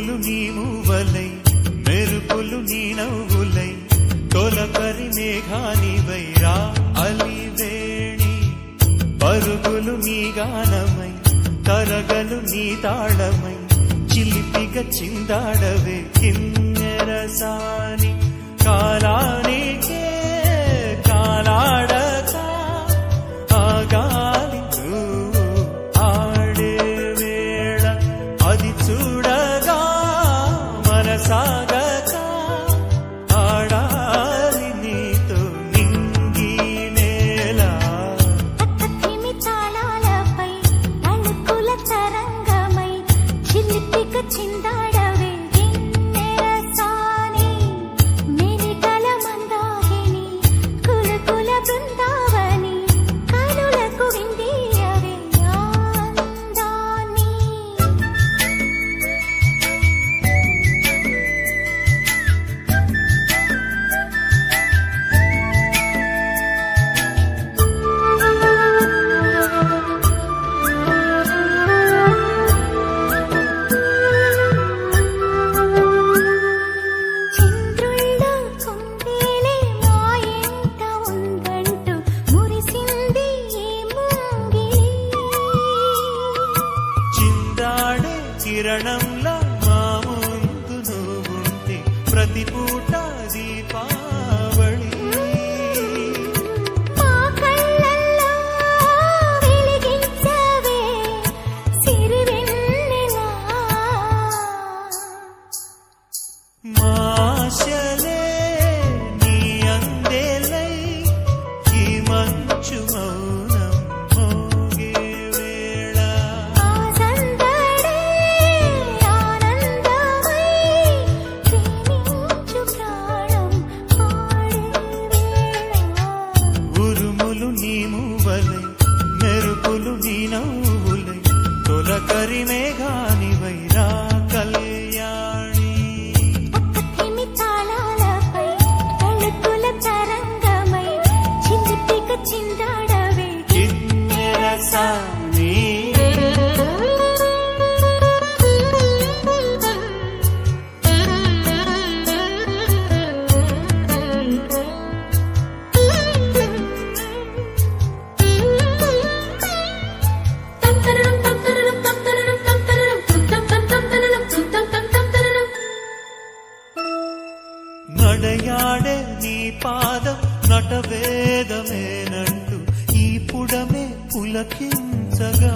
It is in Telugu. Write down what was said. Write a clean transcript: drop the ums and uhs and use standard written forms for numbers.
ఉరుములు నీ మూవలై మెరుపులు నీ నవ్వులై తొలకరి మేఘానివై రా అలివేణి పరుగులు నీ గానమై తరగలు నీ తాళమై చిలిపిగా చిందాడవే కిన్నెరసాని కాలానికే కాలాడక ఆగాలి ఆడే వేళ అది చూడగా మనసాగక ఆడాలి నీతో నింగి నేల తాళాలపై అణుకుల తరంగమై చిలిపిక చిందాడవే గిన్నెరసాని మెరికల మందాకిని కులకుల బృందావని కనులకు విందియవే ఆనందాన్ని చంద్రుళ్ళ కుందేలే మా ఎంట ఉందంటూ మురిసింది ఈ ముంగిలి చిందాడే కిరణంలా మా ముందు నువ్వుంటే ప్రతి పూట దీపావళి మా కళ్ళల్లో వెలిగించవే సిరివెన్నెలా మాశలే నీ అందేలై ఈ మంచు మౌనం మోగే వేళ ఆ సందడే ఆనందమై ప్రేమించు ప్రాణం పాడే వేళ ఉరుములు నీ మూవలై మెరుపులు నీ నవ్వులై తొలకరి మేఘానివై రా కళ్యాణి పక్కతిమి తాళాలపై అణుకుల తరంగమై చిలిపిక చిందాడవే కిన్నెరసాని నడయాడే నీ పాదం నటవేదమేనంటూ ఈ పుడమే పులకించగా